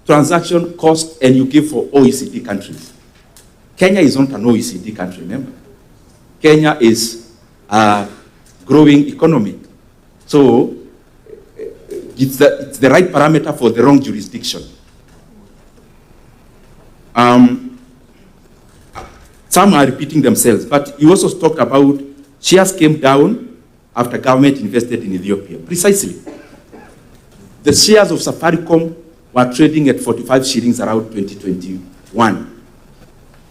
transaction cost and you give for OECD countries. Kenya is not an OECD country, remember? Kenya is a growing economy. So it's the right parameter for the wrong jurisdiction. Some are repeating themselves, but you also talked about shares came down after government invested in Ethiopia. Precisely. The shares of Safaricom were trading at 45 shillings around 2021.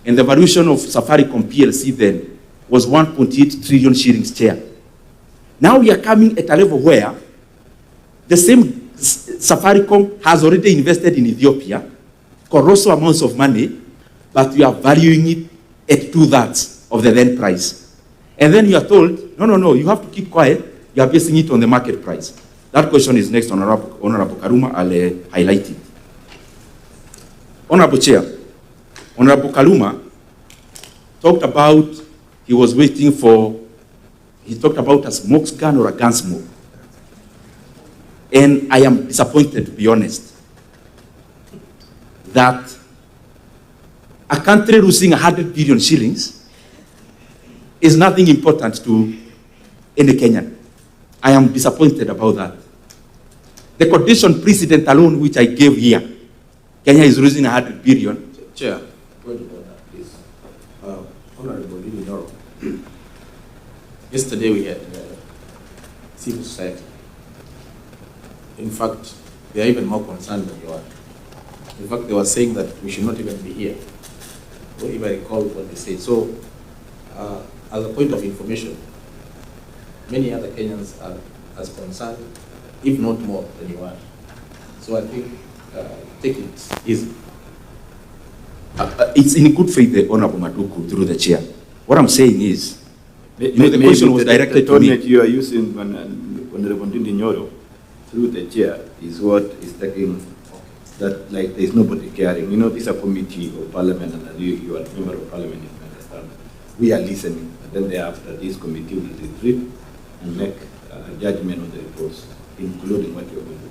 And the valuation of Safaricom PLC then was 1.8 trillion shillings share. Now we are coming at a level where the same Safaricom has already invested in Ethiopia, colossal amounts of money, but we are valuing it at 2/3 of the then price. And then you are told, no, you have to keep quiet, you are basing it on the market price. That question is next, Honorable Kaluma, I'll highlight it. Honorable Chair, Honorable Kaluma talked about, he talked about a smoke gun or a gun smoke. And I am disappointed, to be honest, that a country losing 100 billion shillings is nothing important to any Kenyan. I am disappointed about that. The condition precedent alone, which I gave here, Kenya is losing 100 billion. Chair, point of order, please. Honorable Nyoro, yesterday we had civil society. In fact, they are even more concerned than you are. In fact, they were saying that we should not even be here. If I recall what they said. So, as a point of information, many other Kenyans are as concerned, if not more, than you are. So I think, take it easy. It's in good faith, the Honorable Maduku, through the chair. What I'm saying is, the question was directed to me. The tone that you are using, Honorable Ndindi Nyoro, through the chair, is what is taking that, like, there is nobody caring. You know, this is a committee of parliament, and you are a member of parliament, you understand. We are listening, and then thereafter, this committee will retreat and make a judgment on the reports, including what you are going to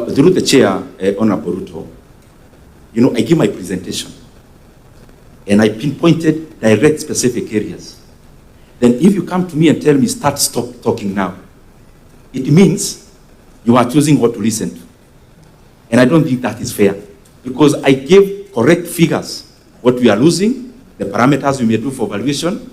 do. Through the chair, Honorable Ruto, you know, I give my presentation, and I pinpointed direct specific areas. Then if you come to me and tell me, stop talking now, it means you are choosing what to listen to. And I don't think that is fair, because I gave correct figures, what we are losing, the parameters we may do for valuation.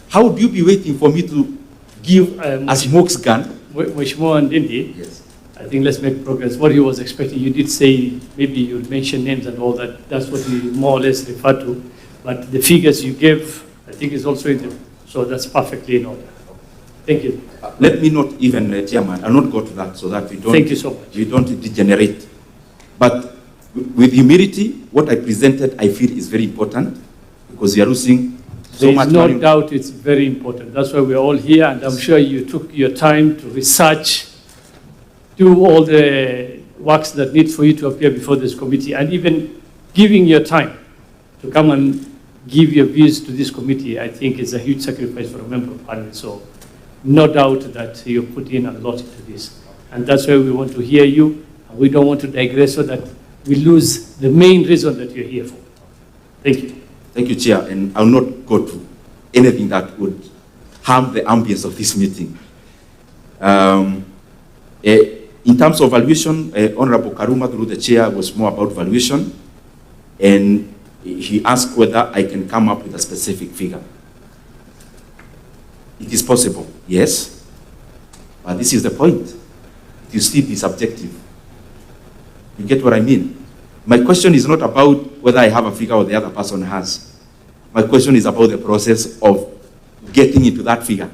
How would you be waiting for me to give a smoke gun? Mheshimiwa Ndindi, yes. I think let's make progress. What he was expecting, you did say maybe you would mention names and all that. That's what we more or less refer to. But the figures you gave, I think, is also in there. So that's perfectly in order. Thank you. Let me not even, Chairman, I'll not go to that so that we don't, thank you so much. We don't degenerate. But with humility, what I presented, I feel is very important, because we are losing so much money. There is no doubt it's very important. That's why we're all here, and I'm sure you took your time to research, do all the works that need for you to appear before this committee, and even giving your time to come and give your views to this committee, I think is a huge sacrifice for a member of parliament. So no doubt that you put in a lot into this. And that's why we want to hear you. And we don't want to digress so that we lose the main reason that you're here for. Thank you. Thank you, Chair. And I'll not go to anything that would harm the ambience of this meeting. In terms of valuation, Honorable Kaluma, through the chair, was more about valuation. And he asked whether I can come up with a specific figure. It is possible, yes. But this is the point. It will still be subjective. You get what I mean? My question is not about whether I have a figure or the other person has. My question is about the process of getting into that figure.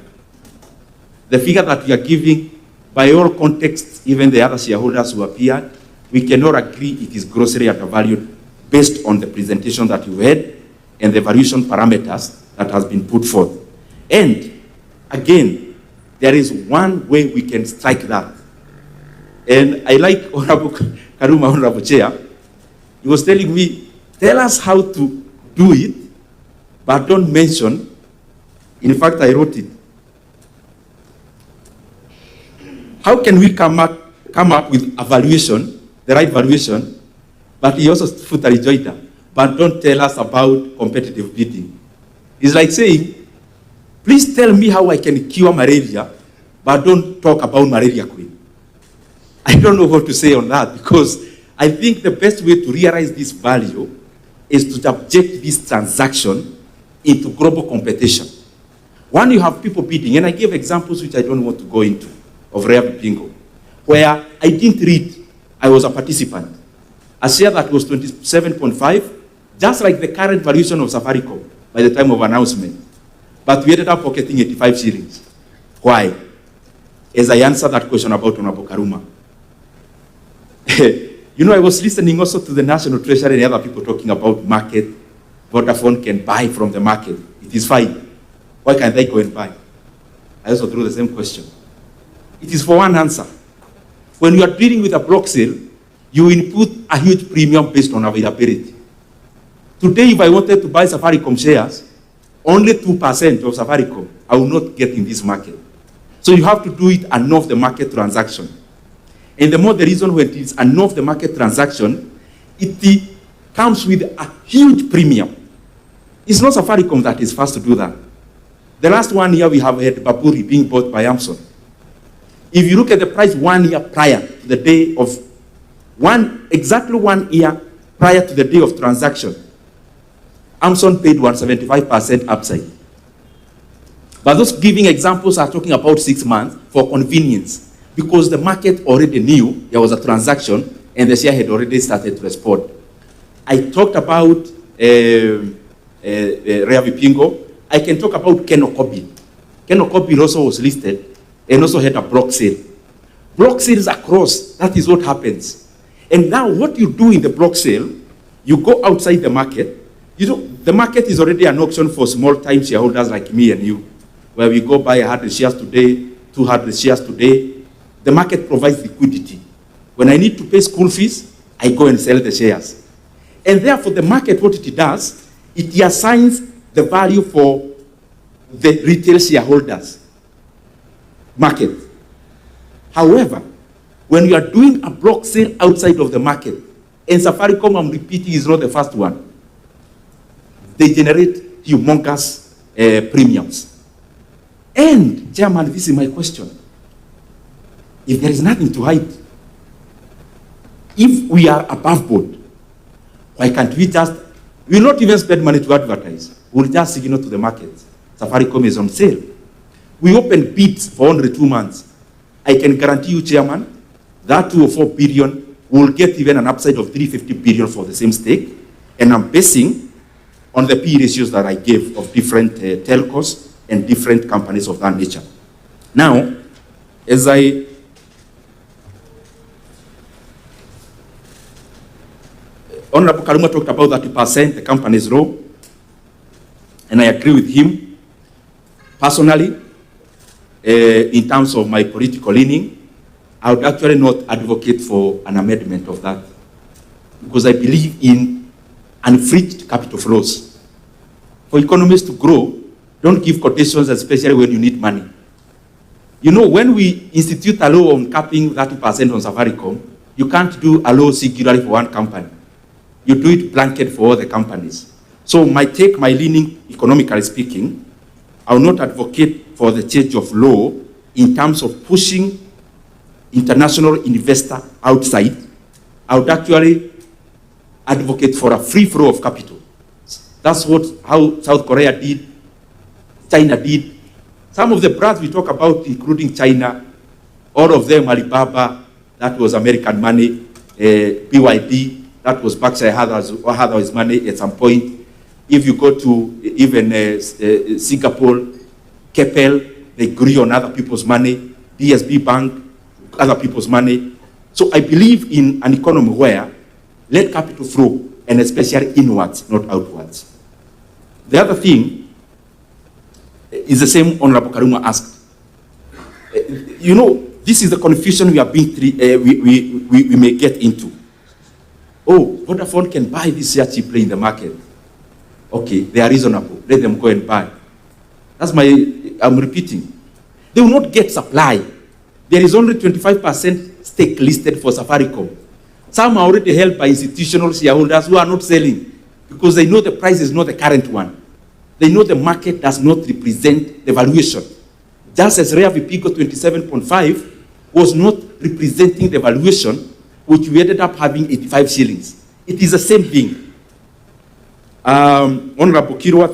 The figure that we are giving, by all contexts, even the other shareholders who appeared, we cannot agree it is grossly undervalued based on the presentation that you had and the valuation parameters that has been put forth. And again, there is one way we can strike that. And I like Honorable Kaluma, Honorable Chair. He was telling me, tell us how to do it, but don't mention. In fact, I wrote it. How can we come up with a valuation the right valuation, but he also put a rejoinder. But don't tell us about competitive bidding. It's like saying, please tell me how I can cure malaria, but don't talk about malaria queen. I don't know what to say on that, because I think the best way to realize this value is to subject this transaction into global competition. When you have people bidding, and I gave examples which I don't want to go into, of rare bingo, where I didn't read, I was a participant. A share that was 27.5, just like the current valuation of Safaricom by the time of announcement. But we ended up pocketing 85 shillings. Why? As I answer that question about Honorable Kaluma. You know, I was listening also to the National Treasury and other people talking about market. Vodafone can buy from the market. It is fine. Why can't they go and buy? I also threw the same question. It is for one answer. When you are dealing with a block sale, you input a huge premium based on availability. Today, if I wanted to buy Safaricom shares, only 2% of Safaricom, I will not get in this market. So you have to do it an off-the-market transaction. And the more the reason when it is an off-the-market transaction, it comes with a huge premium. It's not Safaricom that is first to do that. The last 1 year we have had Baburi being bought by Amazon. If you look at the price 1 year prior to the day of, exactly 1 year prior to the day of transaction, Amazon paid 175% upside. But those giving examples are talking about 6 months for convenience, because the market already knew there was a transaction and the share had already started to respond. I talked about Rea Vipingo. I can talk about Kenokobi. Kenokobi also was listed and also had a block sale. Block sales across, that is what happens. And now what you do in the block sale, you go outside the market. You know, the market is already an auction for small-time shareholders like me and you, where we go buy 100 shares today, 200 shares today. The market provides liquidity. When I need to pay school fees, I go and sell the shares. And therefore, the market, what it does, it assigns the value for the retail shareholders market. However, when you are doing a block sale outside of the market, and Safaricom, I'm repeating, is not the first one, they generate humongous premiums. And, Chairman, this is my question. If there is nothing to hide, if we are above board, why can't we just, we will not even spend money to advertise. We'll just signal to the market. Safaricom is on sale. We open bids for only 2 months. I can guarantee you, Chairman, that 2 or 4 billion will get even an upside of 350 billion for the same stake. And I'm basing on the P ratios that I gave of different telcos and different companies of that nature. Now, as Honorable Kaluma talked about 30%, the company's role, and I agree with him. Personally, in terms of my political leaning, I would actually not advocate for an amendment of that, because I believe in unfreed capital flows. For economies to grow, don't give quotations, especially when you need money. You know, when we institute a law on capping 30% on Safaricom, you can't do a law singularly for one company. You do it blanket for all the companies. So my leaning, economically speaking, I will not advocate for the change of law in terms of pushing international investor outside. I would actually advocate for a free flow of capital. That's how South Korea did, China did. Some of the brands we talk about, including China, all of them, Alibaba, that was American money, BYD, that was Berkshire Hathaway's money at some point. If you go to even Singapore, Keppel, they grew on other people's money, DSB Bank, other people's money. So I believe in an economy where let capital flow, and especially inwards, not outwards. The other thing is the same Honorable Kaluma asked. You know, this is the confusion we are being we may get into. Oh, Vodafone can buy this share cheaply in the market. Okay, they are reasonable. Let them go and buy. That's I'm repeating. They will not get supply. There is only 25% stake listed for Safaricom. Some are already held by institutional shareholders who are not selling because they know the price is not the current one. They know the market does not represent the valuation. Just as Rea Vipigo 27.5 was not representing the valuation, which we ended up having 85 shillings. It is the same thing. Honorable Kirwa,